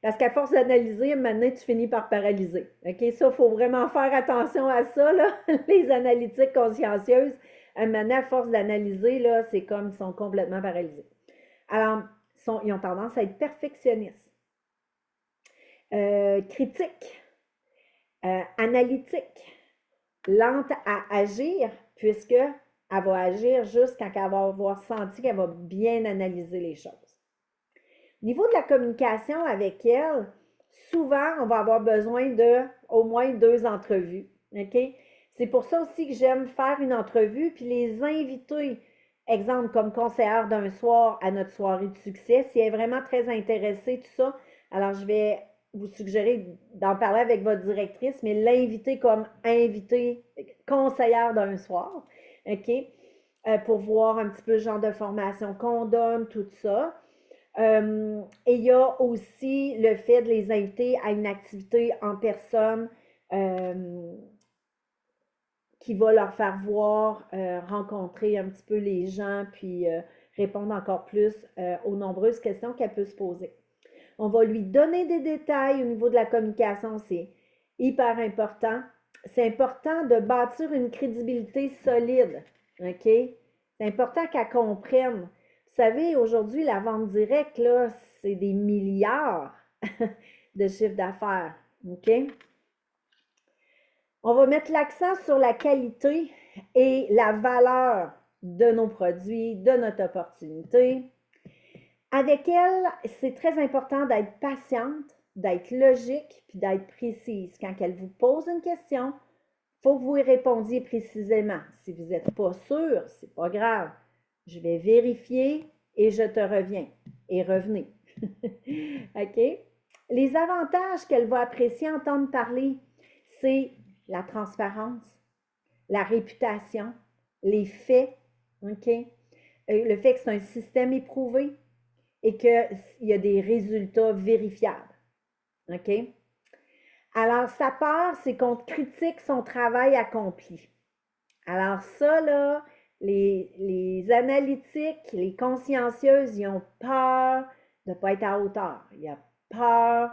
Parce qu'à force d'analyser, maintenant, tu finis par paralyser. OK? Ça, il faut vraiment faire attention à ça, là. Les analytiques consciencieuses, maintenant, à force d'analyser, là, c'est comme ils sont complètement paralysés. Alors, ils ont tendance à être perfectionnistes. Critique, analytique, lente à agir, puisque elle va agir juste quand elle va avoir senti qu'elle va bien analyser les choses. Au niveau de la communication avec elle, souvent, on va avoir besoin de au moins 2 entrevues. OK? C'est pour ça aussi que j'aime faire une entrevue puis les inviter, exemple, comme conseillère d'un soir à notre soirée de succès. Si elle est vraiment très intéressée, tout ça, alors je vais vous suggérer d'en parler avec votre directrice, mais l'inviter comme invitée conseillère d'un soir. OK? Pour voir un petit peu le genre de formation qu'on donne, tout ça. Et il y a aussi le fait de les inviter à une activité en personne qui va leur faire voir, rencontrer un petit peu les gens, puis répondre encore plus aux nombreuses questions qu'elle peut se poser. On va lui donner des détails au niveau de la communication, c'est hyper important. C'est important de bâtir une crédibilité solide, OK? C'est important qu'elle comprenne. Vous savez, aujourd'hui, la vente directe, là, c'est des milliards de chiffre d'affaires, OK? On va mettre l'accent sur la qualité et la valeur de nos produits, de notre opportunité. Avec elle, c'est très important d'être patiente, d'être logique, puis d'être précise. Quand elle vous pose une question, il faut que vous y répondiez précisément. Si vous n'êtes pas sûr, c'est pas grave. Je vais vérifier et je te reviens. Et revenez. OK? Les avantages qu'elle va apprécier entendre parler, c'est la transparence, la réputation, les faits, OK? Le fait que c'est un système éprouvé et qu'il y a des résultats vérifiables, OK? Alors, sa peur, c'est qu'on critique son travail accompli. Alors ça, là, les analytiques, les consciencieuses, ils ont peur de ne pas être à hauteur. Ils ont peur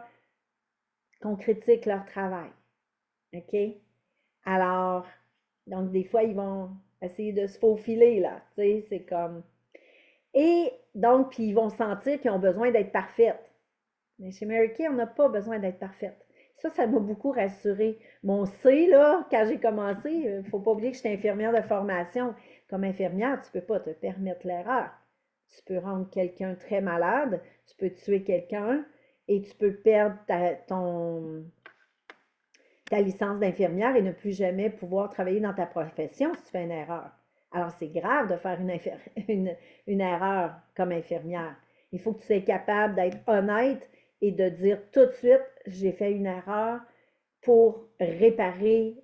qu'on critique leur travail. OK? Alors, donc des fois, ils vont essayer de se faufiler, là. Tu sais, c'est comme... Et donc, puis ils vont sentir qu'ils ont besoin d'être parfaites. Mais chez Mary Kay, on n'a pas besoin d'être parfaite. Ça m'a beaucoup rassurée. Mon C, là, quand j'ai commencé, il ne faut pas oublier que j'étais infirmière de formation. Comme infirmière, tu ne peux pas te permettre l'erreur. Tu peux rendre quelqu'un très malade, tu peux tuer quelqu'un et tu peux perdre ta licence d'infirmière et ne plus jamais pouvoir travailler dans ta profession si tu fais une erreur. Alors, c'est grave de faire une erreur comme infirmière. Il faut que tu sois capable d'être honnête et de dire tout de suite, j'ai fait une erreur pour réparer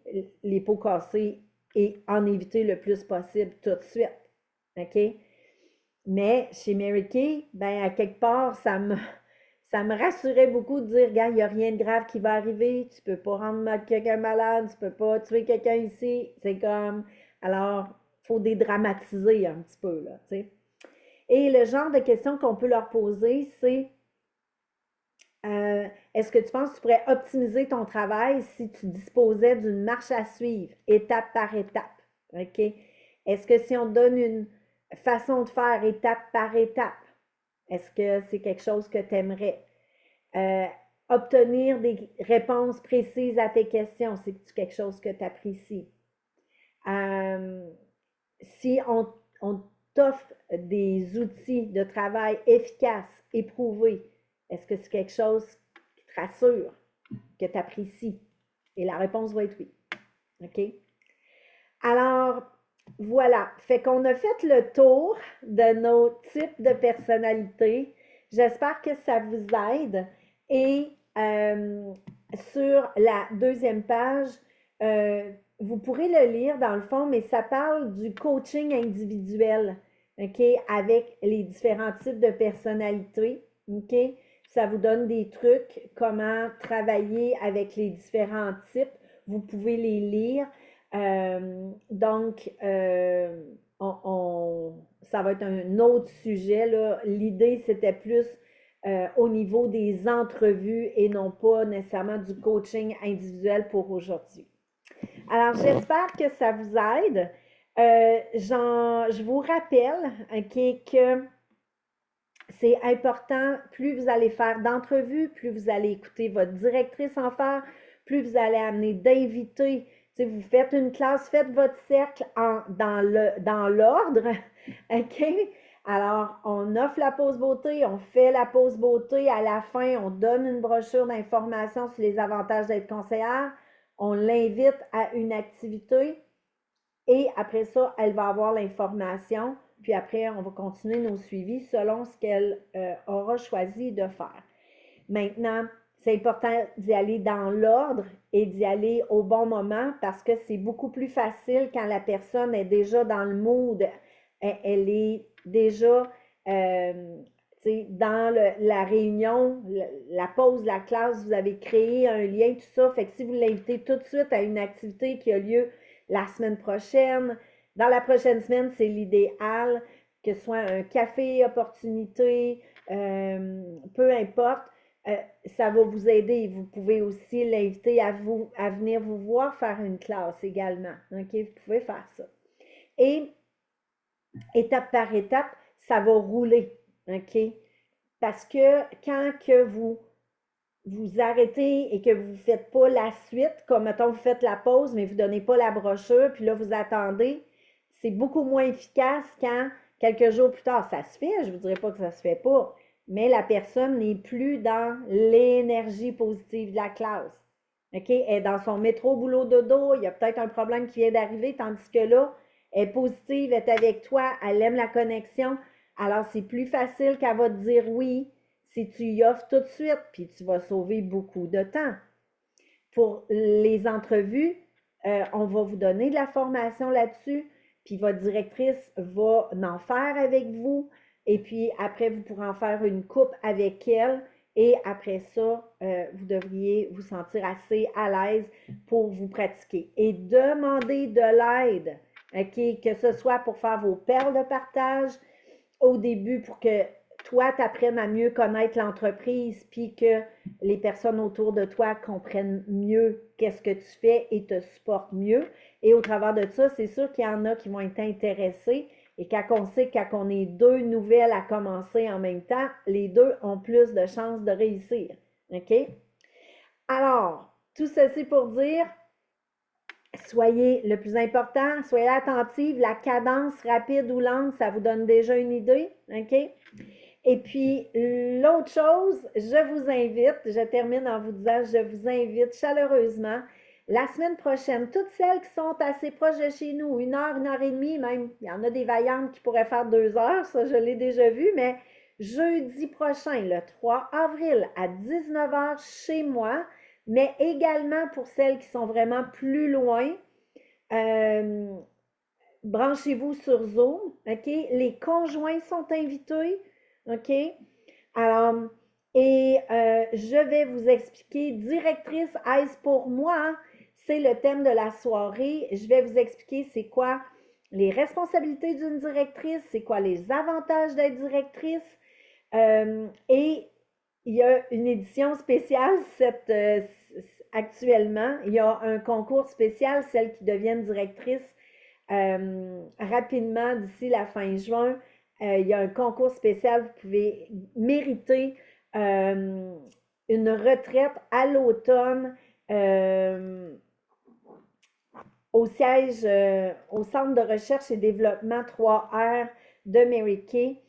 les pots cassés et en éviter le plus possible tout de suite. OK? Mais chez Mary Kay, ben, à quelque part, ça me rassurait beaucoup de dire, regarde, il n'y a rien de grave qui va arriver, tu ne peux pas rendre quelqu'un malade, tu ne peux pas tuer quelqu'un ici. C'est comme, alors, il faut dédramatiser un petit peu, là, tu sais. Et le genre de questions qu'on peut leur poser, c'est est-ce que tu penses que tu pourrais optimiser ton travail si tu disposais d'une marche à suivre, étape par étape? OK? Est-ce que si on donne une façon de faire étape par étape, est-ce que c'est quelque chose que tu aimerais? Obtenir des réponses précises à tes questions, c'est quelque chose que tu apprécies. Si on t'offre des outils de travail efficaces, éprouvés, est-ce que c'est quelque chose qui te rassure, que tu apprécies? Et la réponse va être oui. OK? Alors, voilà. Fait qu'on a fait le tour de nos types de personnalités. J'espère que ça vous aide. Et sur la deuxième page, vous pourrez le lire dans le fond, mais ça parle du coaching individuel, OK, avec les différents types de personnalités, OK? Ça vous donne des trucs, comment travailler avec les différents types. Vous pouvez les lire. Donc, ça va être un autre sujet, là. L'idée, c'était plus au niveau des entrevues et non pas nécessairement du coaching individuel pour aujourd'hui. Alors, j'espère que ça vous aide. Je vous rappelle, OK, que c'est important, plus vous allez faire d'entrevues, plus vous allez écouter votre directrice en faire, plus vous allez amener d'invités. Si vous faites une classe, faites votre cercle dans l'ordre, OK? Alors, on offre la pause beauté, on fait la pause beauté. À la fin, on donne une brochure d'informations sur les avantages d'être conseillère. On l'invite à une activité et après ça, elle va avoir l'information. Puis après, on va continuer nos suivis selon ce qu'elle aura choisi de faire. Maintenant, c'est important d'y aller dans l'ordre et d'y aller au bon moment parce que c'est beaucoup plus facile quand la personne est déjà dans le mood, elle est déjà dans la réunion, la pause, la classe, vous avez créé un lien, tout ça. Fait que si vous l'invitez tout de suite à une activité qui a lieu la semaine prochaine, dans la prochaine semaine, c'est l'idéal, que ce soit un café, opportunité, peu importe, ça va vous aider. Vous pouvez aussi l'inviter à venir vous voir faire une classe également. OK? Vous pouvez faire ça. Et étape par étape, ça va rouler. OK? Parce que quand que vous arrêtez et que vous ne faites pas la suite, comme mettons, vous faites la pause, mais vous ne donnez pas la brochure, puis là, vous attendez, c'est beaucoup moins efficace quand quelques jours plus tard, ça se fait, je ne vous dirais pas que ça ne se fait pas, mais la personne n'est plus dans l'énergie positive de la classe. OK? Elle est dans son métro, boulot, dodo, il y a peut-être un problème qui vient d'arriver, tandis que là, elle est positive, elle est avec toi, elle aime la connexion. Alors, c'est plus facile qu'elle va te dire oui si tu y offres tout de suite, puis tu vas sauver beaucoup de temps. Pour les entrevues, on va vous donner de la formation là-dessus, puis votre directrice va en faire avec vous, et puis après, vous pourrez en faire une coupe avec elle, et après ça, vous devriez vous sentir assez à l'aise pour vous pratiquer. Et demandez de l'aide, OK? Que ce soit pour faire vos perles de partage au début pour que toi, tu apprennes à mieux connaître l'entreprise, puis que les personnes autour de toi comprennent mieux qu'est-ce que tu fais et te supportent mieux. Et au travers de ça, c'est sûr qu'il y en a qui vont être intéressés. Et quand on sait que quand on est deux nouvelles à commencer en même temps, les deux ont plus de chances de réussir. OK? Alors, tout ceci pour dire, soyez le plus important, soyez attentive, la cadence rapide ou lente, ça vous donne déjà une idée, OK? Et puis, l'autre chose, je vous invite, je termine en vous disant, je vous invite chaleureusement, la semaine prochaine, toutes celles qui sont assez proches de chez nous, 1 et demie même, il y en a des vaillantes qui pourraient faire 2 heures, ça je l'ai déjà vu, mais jeudi prochain, le 3 avril à 19 heures chez moi, mais également pour celles qui sont vraiment plus loin, branchez-vous sur Zoom, OK? Les conjoints sont invités, OK? Alors, je vais vous expliquer, directrice Aise pour moi, c'est le thème de la soirée. Je vais vous expliquer c'est quoi les responsabilités d'une directrice, c'est quoi les avantages d'être directrice. Et il y a une édition spéciale actuellement. Il y a un concours spécial, celles qui deviennent directrices rapidement d'ici la fin juin. Il y a un concours spécial. Vous pouvez mériter une retraite à l'automne au siège, au Centre de recherche et développement 3R de Mary Kay.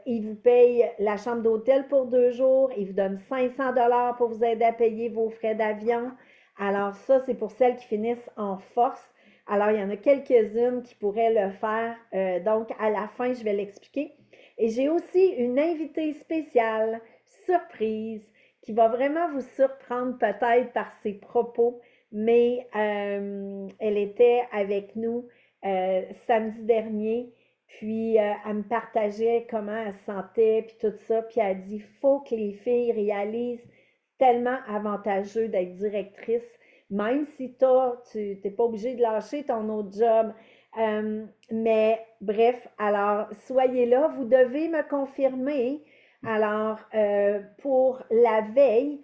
Il vous paye la chambre d'hôtel pour 2 jours. Il vous donne 500 $ pour vous aider à payer vos frais d'avion. Alors ça, c'est pour celles qui finissent en force. Alors, il y en a quelques-unes qui pourraient le faire. Donc, à la fin, je vais l'expliquer. Et j'ai aussi une invitée spéciale, surprise, qui va vraiment vous surprendre peut-être par ses propos, mais elle était avec nous samedi dernier, puis elle me partageait comment elle se sentait, puis tout ça, puis elle a dit, faut que les filles réalisent tellement avantageux d'être directrice, même si tu n'es pas obligé de lâcher ton autre job. Mais bref, alors soyez là, vous devez me confirmer. Alors, pour la veille,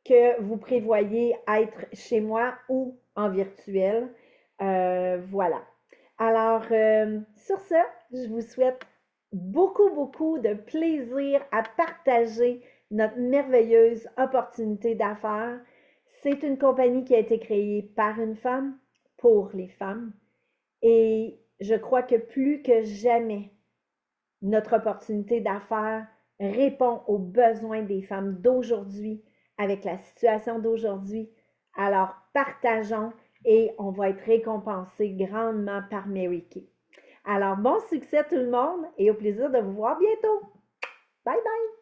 que vous prévoyez être chez moi ou en virtuel. Voilà. Alors, sur ce, je vous souhaite beaucoup, beaucoup de plaisir à partager notre merveilleuse opportunité d'affaires. C'est une compagnie qui a été créée par une femme, pour les femmes. Et je crois que plus que jamais, notre opportunité d'affaires répond aux besoins des femmes d'aujourd'hui avec la situation d'aujourd'hui. Alors, partageons et on va être récompensé grandement par Mary Kay. Alors, bon succès tout le monde et au plaisir de vous voir bientôt. Bye bye!